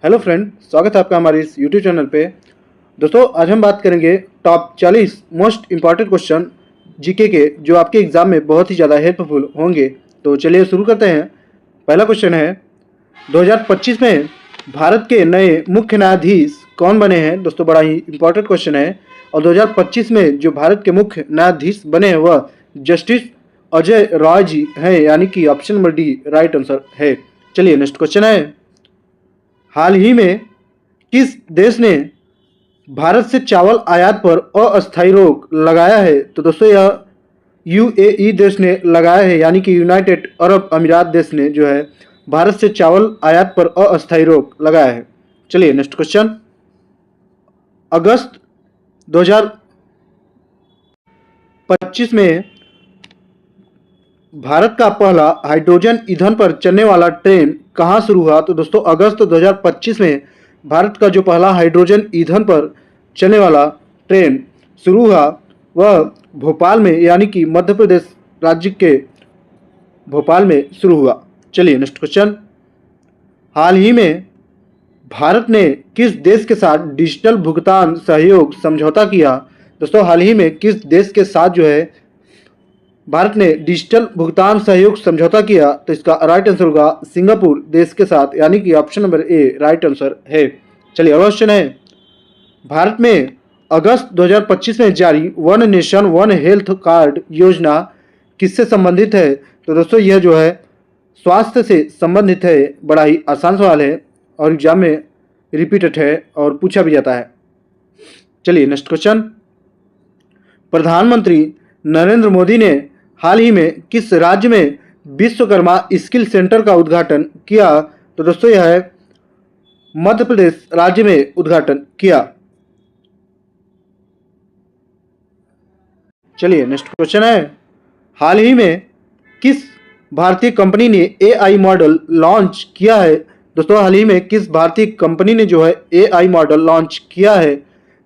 Hello friend, स्वागत है आपका हमारे इस यूट्यूब चैनल पे। दोस्तों, आज हम बात करेंगे top 40 most important question GK के जो आपके एग्जाम में बहुत ही ज़्यादा हेल्पफुल होंगे। तो चलिए शुरू करते हैं। पहला क्वेश्चन है, 2025 में भारत के नए मुख्य न्यायाधीश कौन बने हैं। दोस्तों, बड़ा ही इंपॉर्टेंट क्वेश्चन है। और 2025 में जो भारत के मुख्य न्यायाधीश बने हैं वह जस्टिस अजय रॉय जी हैं, यानी कि option number D right answer है। चलिए नेक्स्ट क्वेश्चन है, हाल ही में किस देश ने भारत से चावल आयात पर अस्थायी रोक लगाया है। तो दोस्तों, यह यूएई देश ने लगाया है, यानी कि यूनाइटेड अरब अमीरात देश ने जो है भारत से चावल आयात पर अस्थायी रोक लगाया है। चलिए नेक्स्ट क्वेश्चन, अगस्त 2025 में भारत का पहला हाइड्रोजन ईंधन पर चलने वाला ट्रेन कहाँ शुरू हुआ। तो दोस्तों, अगस्त 2025 में भारत का जो पहला हाइड्रोजन ईंधन पर चलने वाला ट्रेन शुरू हुआ वह भोपाल में, यानी कि मध्य प्रदेश राज्य के भोपाल में शुरू हुआ। चलिए नेक्स्ट क्वेश्चन, हाल ही में भारत ने किस देश के साथ डिजिटल भुगतान सहयोग समझौता किया। दोस्तों, हाल ही में किस देश के साथ जो है भारत ने डिजिटल भुगतान सहयोग समझौता किया। तो इसका राइट आंसर होगा सिंगापुर देश के साथ, यानी कि option number A right answer है। चलिए अगला क्वेश्चन है, भारत में अगस्त 2025 में जारी one nation one health card योजना किससे संबंधित है। तो दोस्तों, यह जो है स्वास्थ्य से संबंधित है। बड़ा ही आसान सवाल है और एग्जाम में रिपीटेड है और पूछा भी जाता है। चलिए नेक्स्ट क्वेश्चन, प्रधानमंत्री नरेंद्र मोदी ने हाल ही में किस राज्य में विश्वकर्मा स्किल सेंटर का उद्घाटन किया। तो दोस्तों, यह है मध्य प्रदेश राज्य में उद्घाटन किया। चलिए नेक्स्ट क्वेश्चन है, हाल ही में किस भारतीय कंपनी ने एआई मॉडल लॉन्च किया है। दोस्तों, हाल ही में किस भारतीय कंपनी ने जो है एआई मॉडल लॉन्च किया है।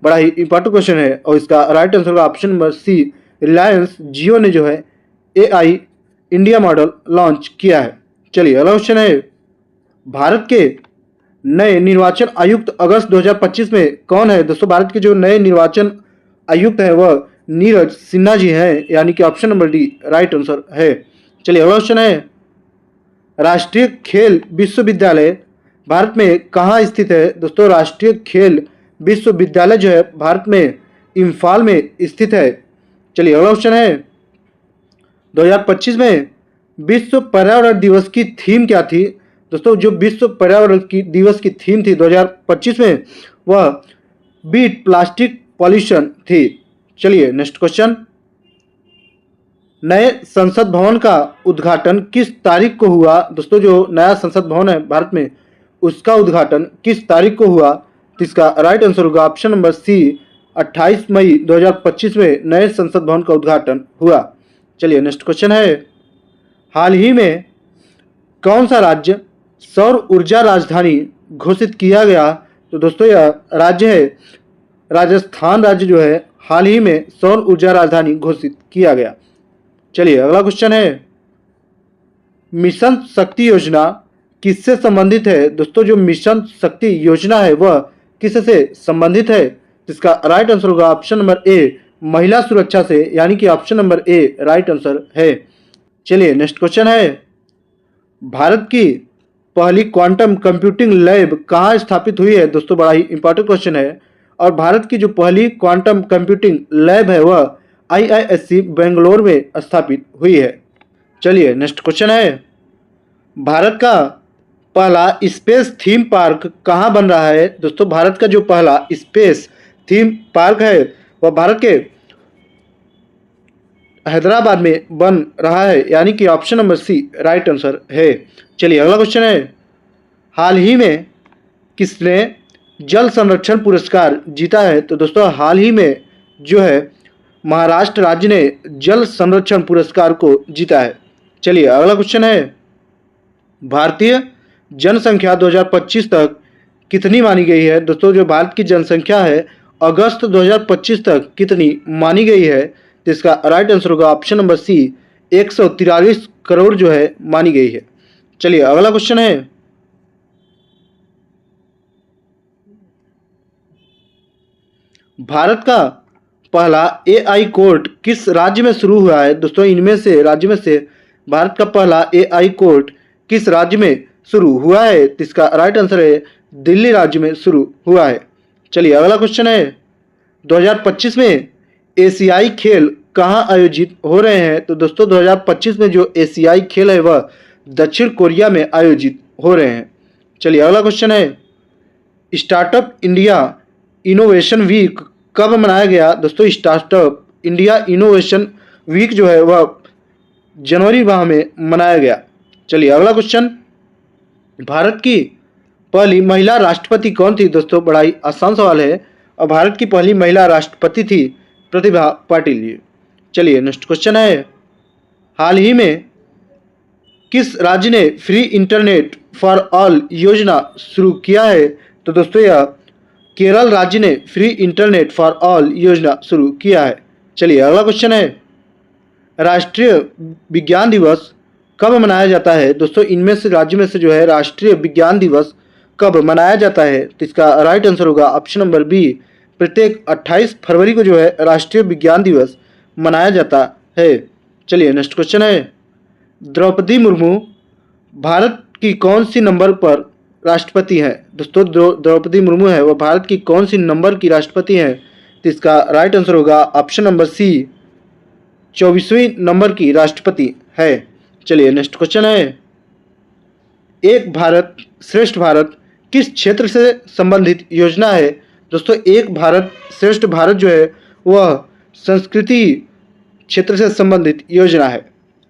बड़ा ही इंपॉर्टेंट क्वेश्चन है और इसका राइट आंसर होगा ऑप्शन नंबर सी, रिलायंस जियो ने जो है एआई इंडिया मॉडल लॉन्च किया है। चलिए अगला क्वेश्चन है, भारत के नए निर्वाचन आयुक्त अगस्त 2025 में कौन है। दोस्तों, भारत के जो नए निर्वाचन आयुक्त हैं वह नीरज सिन्हा जी हैं, यानी कि option number D right answer है। चलिए अगला क्वेश्चन है, राष्ट्रीय खेल विश्वविद्यालय भारत में कहाँ स्थित है। दोस्तों, राष्ट्रीय खेल विश्वविद्यालय जो है भारत में इम्फाल में स्थित है। चलिए अगला क्वेश्चन है, 2025 में विश्व पर्यावरण दिवस की थीम क्या थी। दोस्तों, जो विश्व पर्यावरण की दिवस की थीम थी 2025 में वह बीट प्लास्टिक पॉल्यूशन थी। चलिए नेक्स्ट क्वेश्चन, नए संसद भवन का उद्घाटन किस तारीख को हुआ। दोस्तों, जो नया संसद भवन है भारत में उसका उद्घाटन किस तारीख को हुआ। तो इसका राइट आंसर होगा ऑप्शन नंबर सी, 28 मई 2025 में नए संसद भवन का उद्घाटन हुआ। चलिए नेक्स्ट क्वेश्चन है, हाल ही में कौन सा राज्य सौर ऊर्जा राजधानी घोषित किया गया। तो दोस्तों, यह राज्य है राजस्थान राज्य जो है हाल ही में सौर ऊर्जा राजधानी घोषित किया गया। चलिए अगला क्वेश्चन है, मिशन शक्ति योजना किससे संबंधित है। दोस्तों, जो मिशन शक्ति योजना है वह किससे संबंधित है। इसका राइट आंसर होगा ऑप्शन नंबर ए, महिला सुरक्षा से, यानी कि option number A right answer है। चलिए नेक्स्ट क्वेश्चन है, भारत की पहली क्वांटम कंप्यूटिंग लैब कहाँ स्थापित हुई है। दोस्तों, बड़ा ही इंपॉर्टेंट क्वेश्चन है और भारत की जो पहली क्वांटम कंप्यूटिंग लैब है वह आईआईएससी बेंगलोर में स्थापित हुई है। चलिए नेक्स्ट क्वेश्चन है, भारत का पहला स्पेस थीम पार्क कहाँ बन रहा है। दोस्तों, भारत का जो पहला स्पेस थीम पार्क है वह भारत के हैदराबाद में बन रहा है, यानी कि option number C right answer है। चलिए अगला क्वेश्चन है, हाल ही में किसने जल संरक्षण पुरस्कार जीता है। तो दोस्तों, हाल ही में जो है महाराष्ट्र राज्य ने जल संरक्षण पुरस्कार को जीता है। चलिए अगला क्वेश्चन है, भारतीय जनसंख्या 2025 तक कितनी मानी गई है। दोस्तों, जो भारत की जनसंख्या है अगस्त 2025 तक कितनी मानी गई है। तो इसका राइट आंसर होगा ऑप्शन नंबर सी, 143 करोड़ जो है मानी गई है। चलिए अगला क्वेश्चन है, भारत का पहला एआई कोर्ट किस राज्य में शुरू हुआ है? दोस्तों इनमें से राज्य में से भारत का पहला एआई कोर्ट किस राज्य में शुरू हुआ है? तो इसका राइट आंसर है दिल्ली राज्य में शुरू हुआ है। चलिए अगला क्वेश्चन है 2025 में एशियाई खेल कहाँ आयोजित हो रहे हैं? तो दोस्तों 2025 में जो एशियाई खेल है वह दक्षिण कोरिया में आयोजित हो रहे हैं। चलिए अगला क्वेश्चन है स्टार्टअप इंडिया इनोवेशन वीक कब मनाया गया? दोस्तों स्टार्टअप इंडिया इनोवेशन वीक जो है वह जनवरी माह में मनाया गया। चलिए अगला क्वेश्चन, भारत की पहली महिला राष्ट्रपति कौन थी? दोस्तों बड़ा ही आसान सवाल है और भारत की पहली महिला राष्ट्रपति थी प्रतिभा पाटिल जी। चलिए नेक्स्ट क्वेश्चन है हाल ही में किस राज्य ने फ्री इंटरनेट फॉर ऑल योजना शुरू किया है? तो दोस्तों यह केरल राज्य ने फ्री इंटरनेट फॉर ऑल योजना शुरू किया है। चलिए अगला क्वेश्चन है राष्ट्रीय विज्ञान दिवस कब मनाया जाता है? दोस्तों इनमें से राज्य में से जो है राष्ट्रीय विज्ञान दिवस कब मनाया जाता है? तो इसका राइट आंसर होगा ऑप्शन नंबर बी, प्रत्येक 28 फरवरी को जो है राष्ट्रीय विज्ञान दिवस मनाया जाता है। चलिए नेक्स्ट क्वेश्चन है द्रौपदी मुर्मू भारत की कौन सी नंबर पर राष्ट्रपति है? दोस्तों द्रौपदी मुर्मू है वह भारत की कौन सी नंबर की राष्ट्रपति है? तो इसका राइट आंसर होगा ऑप्शन नंबर सी, 24वीं नंबर की राष्ट्रपति है। चलिए नेक्स्ट क्वेश्चन है एक भारत श्रेष्ठ भारत किस क्षेत्र से संबंधित योजना है? दोस्तों एक भारत श्रेष्ठ भारत जो है वह संस्कृति क्षेत्र से संबंधित योजना है।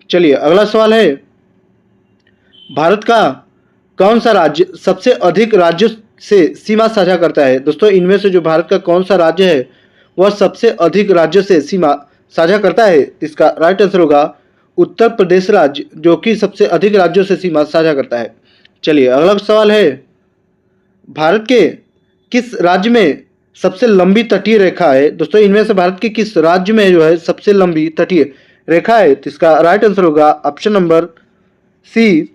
चलिए अगला सवाल है भारत का कौन सा राज्य सबसे अधिक राज्यों से सीमा साझा करता है? दोस्तों इनमें से जो भारत का कौन सा राज्य है वह सबसे अधिक राज्यों से सीमा साझा करता है? इसका राइट आंसर होगा उत्तर प्रदेश राज्य जो कि सबसे अधिक राज्यों से सीमा साझा करता है। चलिए अगला सवाल है भारत के किस राज्य में सबसे लंबी तटीय रेखा है? दोस्तों इनमें से भारत के किस राज्य में जो है सबसे लंबी तटीय रेखा है? तो इसका राइट आंसर होगा ऑप्शन नंबर सी,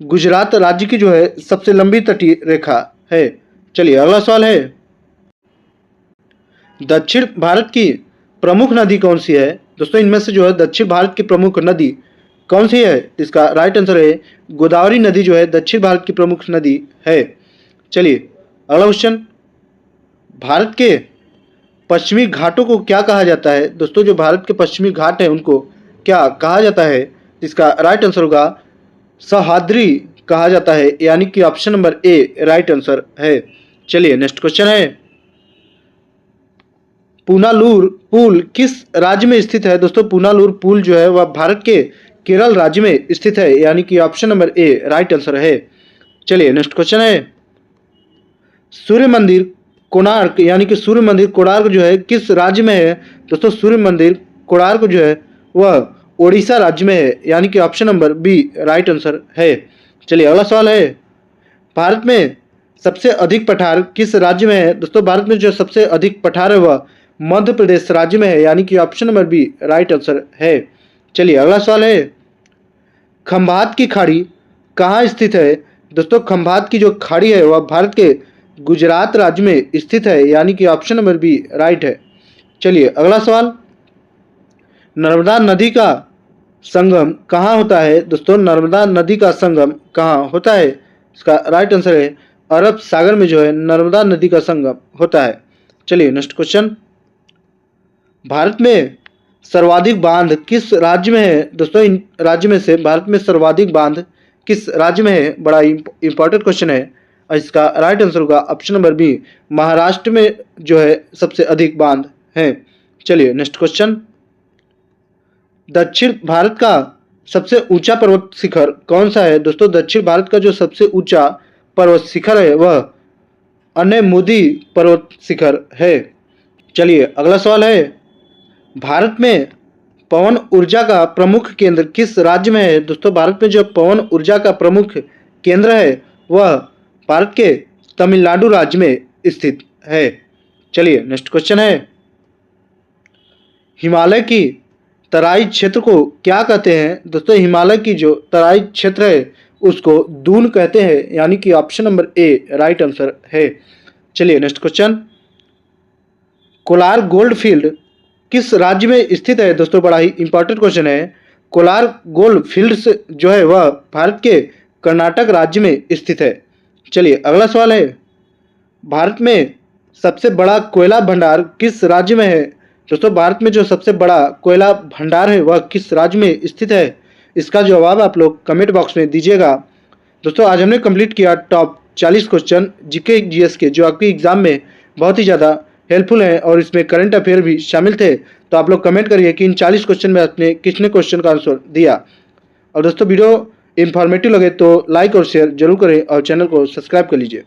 गुजरात राज्य की जो है सबसे लंबी तटीय रेखा है। चलिए अगला सवाल है दक्षिण भारत की प्रमुख नदी कौन सी है? दोस्तों इनमें से जो है दक्षिण भारत की प्रमुख नदी कौन सी है? इसका राइट आंसर है गोदावरी नदी जो है दक्षिण भारत की प्रमुख नदी है। चलिए अगला क्वेश्चन भारत के पश्चिमी घाटों को क्या कहा जाता है? दोस्तों जो भारत के पश्चिमी घाट है उनको क्या कहा जाता है? इसका राइट आंसर होगा सह्याद्री कहा जाता है, यानी कि option number A right answer है। चलिए नेक्स्ट क्वेश्चन है पूनालूर पुल किस राज्य में स्थित है? दोस्तों पूनालूर पुल जो है वह भारत के केरल राज्य में स्थित है, यानी कि option number A right answer है। चलिए नेक्स्ट क्वेश्चन है सूर्य मंदिर कोणार्क यानी कि सूर्य मंदिर कोणार्क जो है किस राज्य में है? दोस्तों सूर्य मंदिर कोणार्क जो है वह ओडिशा राज्य में है, यानी कि option number B right answer है। चलिए अगला सवाल है भारत में सबसे अधिक पठार किस राज्य में है? दोस्तों भारत में जो सबसे अधिक पठार है वह मध्य प्रदेश राज्य में है, यानी कि option number B right answer है। चलिए अगला सवाल है खंभात की खाड़ी कहाँ स्थित है? दोस्तों खंभात की जो खाड़ी है वह भारत के गुजरात राज्य में स्थित है, यानी कि ऑप्शन नंबर बी राइट है। चलिए अगला सवाल नर्मदा नदी का संगम कहाँ होता है? दोस्तों नर्मदा नदी का संगम कहाँ होता है? इसका राइट आंसर है अरब सागर में जो है नर्मदा नदी का संगम होता है। चलिए नेक्स्ट क्वेश्चन भारत में सर्वाधिक बांध किस राज्य में है? दोस्तों इन राज्य में से भारत में सर्वाधिक बांध किस राज्य में है? बड़ा इंपॉर्टेंट क्वेश्चन है और इसका राइट आंसर होगा ऑप्शन नंबर बी, महाराष्ट्र में जो है सबसे अधिक बांध है। चलिए नेक्स्ट क्वेश्चन दक्षिण भारत का सबसे ऊंचा पर्वत शिखर कौन सा है? दोस्तों दक्षिण भारत का जो सबसे ऊंचा पर्वत शिखर है वह अनेमुदी पर्वत शिखर है। चलिए अगला सवाल है भारत में पवन ऊर्जा का प्रमुख केंद्र किस राज्य में है? दोस्तों भारत में जो पवन ऊर्जा का प्रमुख केंद्र है वह भारत के तमिलनाडु राज्य में स्थित है। चलिए नेक्स्ट क्वेश्चन है हिमालय की तराई क्षेत्र को क्या कहते हैं? दोस्तों हिमालय की जो तराई क्षेत्र है उसको दून कहते हैं, यानी कि option number A right answer है। चलिए next question, Kolar gold field किस राज्य में स्थित है? दोस्तों बड़ा ही इंपॉर्टेंट क्वेश्चन है। कोलार गोल्ड फील्ड्स जो है वह भारत के कर्नाटक राज्य में स्थित है। चलिए अगला सवाल है, भारत में सबसे बड़ा कोयला भंडार किस राज्य में है? दोस्तों भारत में जो सबसे बड़ा कोयला भंडार है वह किस राज्य में स्थित है? इसका जवाब आप लोग कमेंट बॉक्स में दीजिएगा। दोस्तों आज हमने कंप्लीट किया टॉप 40 क्वेश्चन जीके जीएस के, जो आपके एग्जाम में बहुत ही ज़्यादा हेल्पफुल हैं और इसमें करंट अफेयर भी शामिल थे। तो आप लोग कमेंट करिए कि इन 40 क्वेश्चन में आपने कितने क्वेश्चन का आंसर दिया। और दोस्तों वीडियो इन्फॉर्मेटिव लगे तो लाइक और शेयर जरूर करें और चैनल को सब्सक्राइब कर लीजिए।